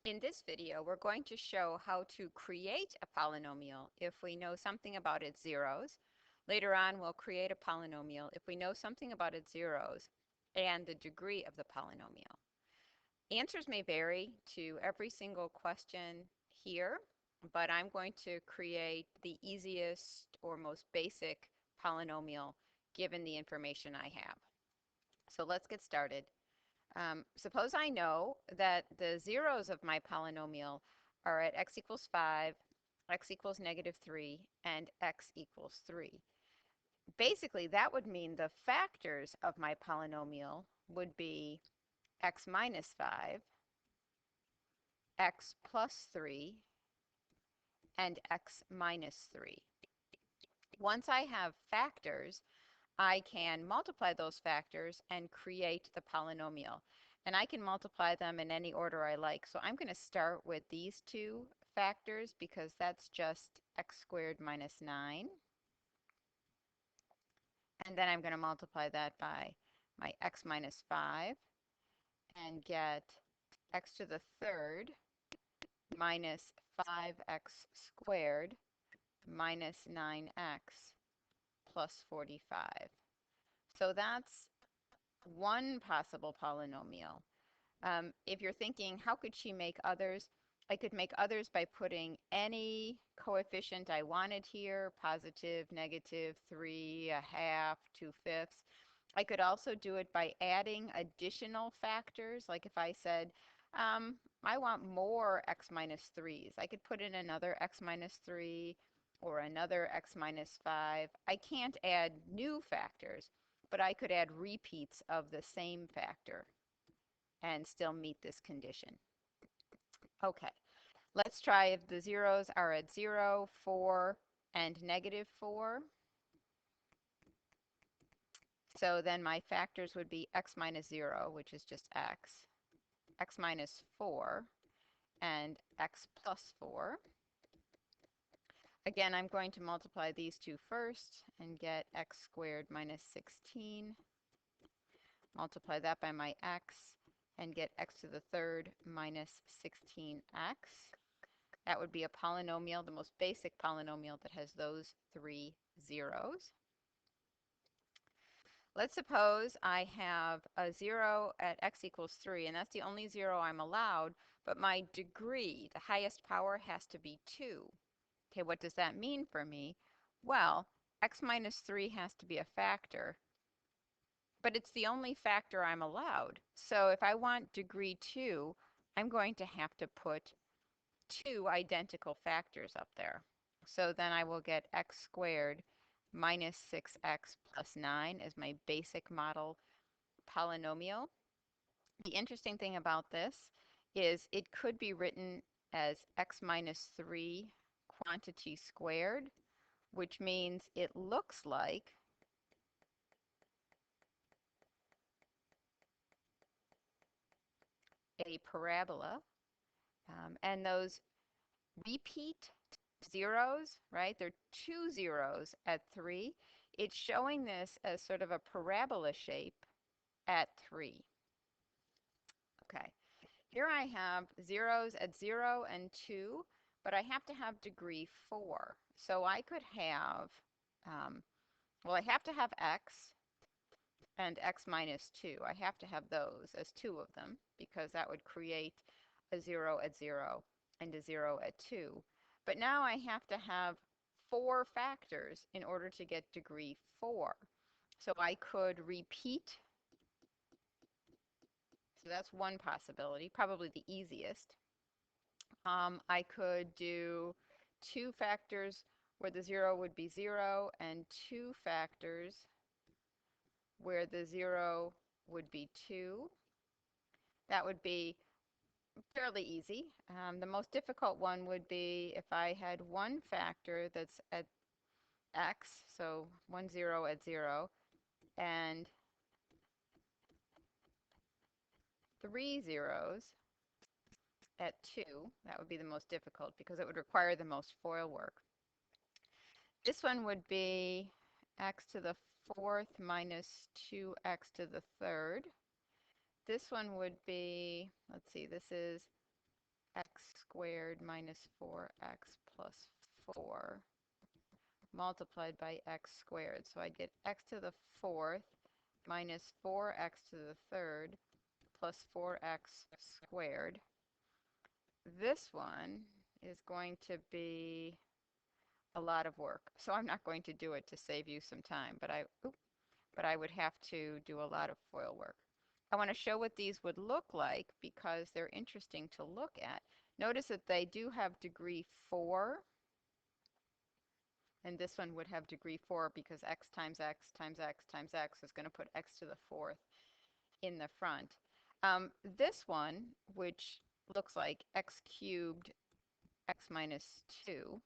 In this video, we're going to show how to create a polynomial if we know something about its zeros. Later on, we'll create a polynomial if we know something about its zeros and the degree of the polynomial. Answers may vary to every single question here, but I'm going to create the easiest or most basic polynomial given the information I have. So let's get started. Suppose I know that the zeros of my polynomial are at x equals 5, x equals -3, and x equals 3. Basically, that would mean the factors of my polynomial would be x minus 5, x plus 3, and x minus 3. Once I have factors, I can multiply those factors and create the polynomial. And I can multiply them in any order I like. So I'm going to start with these two factors because that's just x squared minus 9. And then I'm going to multiply that by my x minus 5 and get x to the third minus 5x squared minus 9x plus 45. So that's one possible polynomial. If you're thinking, how could she make others? I could make others by putting any coefficient I wanted here, positive, negative, 3, a half, 2/5. I could also do it by adding additional factors. Like if I said, I want more x minus 3s, I could put in another x minus 3 or another x minus 5. I can't add new factors, but I could add repeats of the same factor and still meet this condition. Okay, let's try if the zeros are at 0, 4, and -4. So then my factors would be x minus 0, which is just x minus 4, and x plus 4. Again, I'm going to multiply these two first and get x squared minus 16. Multiply that by my x and get x to the third minus 16x. That would be a polynomial, the most basic polynomial that has those three zeros. Let's suppose I have a 0 at x equals 3, and that's the only 0 I'm allowed, but my degree, the highest power, has to be 2. Okay, what does that mean for me? Well, x minus 3 has to be a factor, but it's the only factor I'm allowed. So if I want degree 2, I'm going to have to put two identical factors up there. So then I will get x squared minus 6x plus 9 as my basic model polynomial. The interesting thing about this is it could be written as x minus 3 quantity squared, which means it looks like a parabola. And those repeat zeros, right? There are two zeros at 3. It's showing this as sort of a parabola shape at 3. Okay, here I have zeros at 0 and 2, but I have to have degree 4. So I could have, well, I have to have x and x minus 2. I have to have those as two of them because that would create a 0 at 0 and a 0 at 2. But now I have to have 4 factors in order to get degree 4. So I could repeat. So that's one possibility, probably the easiest. I could do 2 factors where the 0 would be 0 and 2 factors where the 0 would be 2. That would be fairly easy. The most difficult one would be if I had one factor that's at x, so 1 0 at 0, and 3 zeros at 2. That would be the most difficult because it would require the most FOIL work. This one would be x to the fourth minus 2x to the third. This one would be, let's see, this is x squared minus 4x plus 4 multiplied by x squared. So I'd get x to the fourth minus 4x to the third plus 4x squared. This one is going to be a lot of work. So I'm not going to do it to save you some time, but I would have to do a lot of FOIL work. I want to show what these would look like because they're interesting to look at. Notice that they do have degree 4, and this one would have degree 4 because x times x times x times x is going to put x to the fourth in the front. This one, which looks like x cubed x minus 2,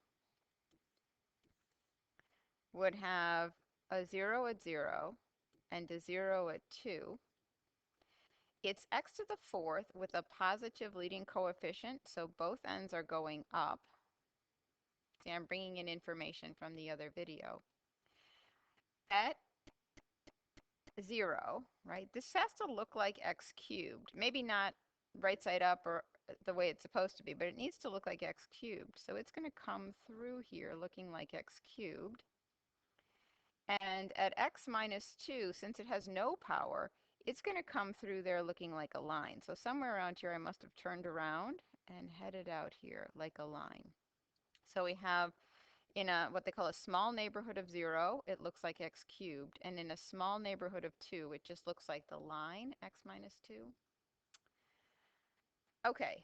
would have a 0 at 0 and a 0 at 2. It's x to the fourth with a positive leading coefficient, so both ends are going up. See, I'm bringing in information from the other video. At 0, right, this has to look like x cubed. Maybe not right side up or the way it's supposed to be, but it needs to look like x cubed. So it's going to come through here looking like x cubed. And at x minus 2, since it has no power, it's going to come through there looking like a line. So somewhere around here, I must have turned around and headed out here like a line. So we have in a what they call a small neighborhood of 0, it looks like x cubed. And in a small neighborhood of 2, it just looks like the line x minus 2. Okay,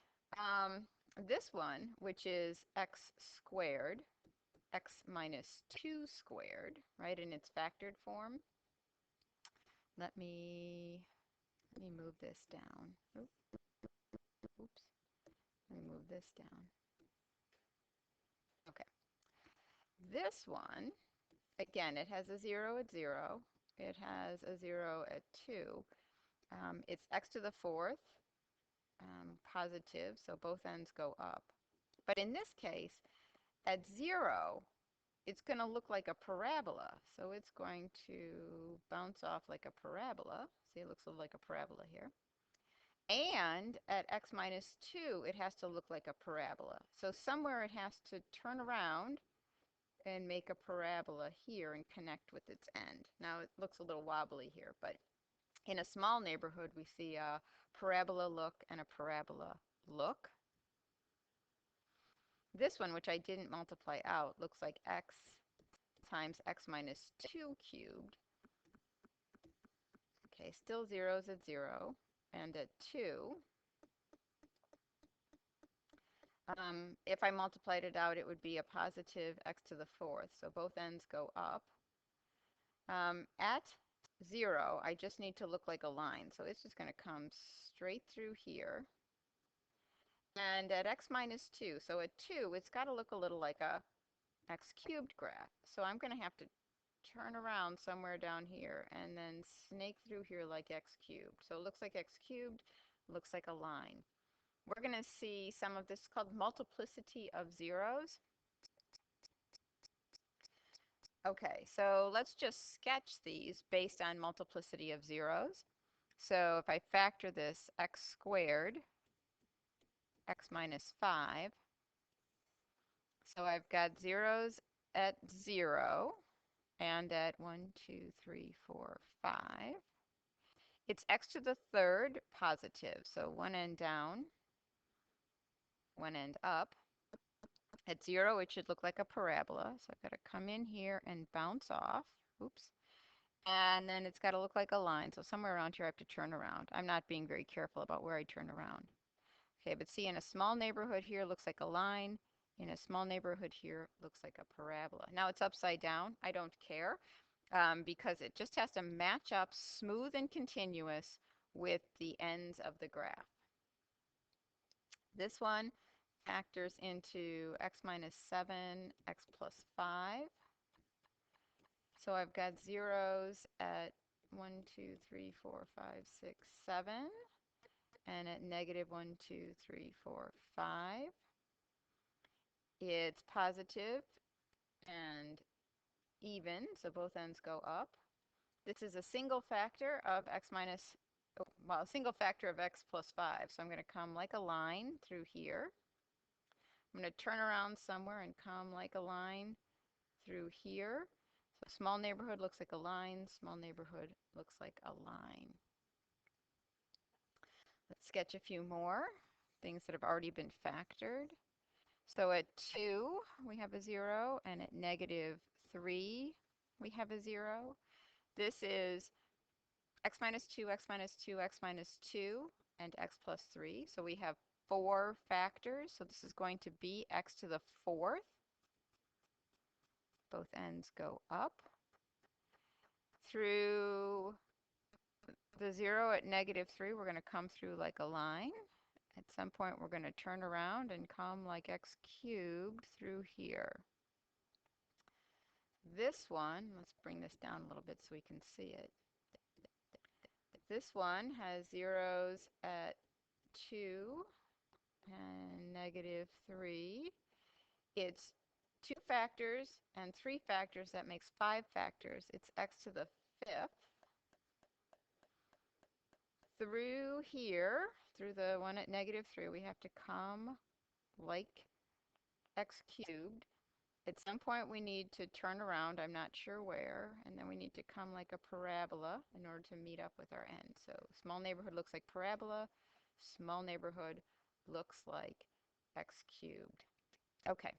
this one, which is x squared, x minus 2 squared, right, in its factored form. Let me move this down. Oops. Let me move this down. Okay. This one, again, it has a 0 at 0. It has a 0 at 2. It's x to the fourth, positive, so both ends go up. But in this case, at 0, it's going to look like a parabola. So it's going to bounce off like a parabola. See, it looks a little like a parabola here. And at x minus 2, it has to look like a parabola. So somewhere it has to turn around and make a parabola here and connect with its end. Now it looks a little wobbly here, but in a small neighborhood, we see a parabola look and a parabola look. This one, which I didn't multiply out, looks like x times x minus 2 cubed. Okay, still zeros at 0. And at 2, if I multiplied it out, it would be a positive x to the fourth. So both ends go up. At 0, I just need to look like a line. So it's just going to come straight through here. And at x minus 2, so at 2, it's got to look a little like a x cubed graph. So I'm going to have to turn around somewhere down here and then snake through here like x cubed. So it looks like x cubed, looks like a line. We're going to see some of this called multiplicity of zeros. Okay, so let's just sketch these based on multiplicity of zeros. So if I factor this x squared, x minus 5, so I've got zeros at 0 and at 1, 2, 3, 4, 5. It's x to the third positive, so one end down, one end up. At 0, it should look like a parabola, so I've got to come in here and bounce off. Oops. And then it's got to look like a line, so somewhere around here I have to turn around. I'm not being very careful about where I turn around. Okay, but see, in a small neighborhood here, looks like a line. In a small neighborhood here, looks like a parabola. Now it's upside down. I don't care because it just has to match up smooth and continuous with the ends of the graph. This one factors into x minus 7, x plus 5. So I've got zeros at 1, 2, 3, 4, 5, 6, 7, and at negative 1, 2, 3, 4, 5. It's positive and even, so both ends go up. This is a single factor of x minus oh, well, a single factor of x plus 5. So I'm going to come like a line through here. I'm going to turn around somewhere and come like a line through here. So small neighborhood looks like a line. Small neighborhood looks like a line. Let's sketch a few more things that have already been factored. So at 2, we have a 0, and at negative 3, we have a 0. This is x minus 2, x minus 2, x minus 2, and x plus 3. So we have 4 factors. So this is going to be x to the 4th. Both ends go up. Through the 0 at negative 3, we're going to come through like a line. At some point, we're going to turn around and come like x cubed through here. This one, let's bring this down a little bit so we can see it. This one has zeros at 2 and negative 3. It's 2 factors and 3 factors. That makes 5 factors. It's x to the 5th. Through here, through the one at negative 3, we have to come like x cubed. At some point, we need to turn around, I'm not sure where, and then we need to come like a parabola in order to meet up with our end. So small neighborhood looks like parabola. Small neighborhood looks like x cubed. Okay,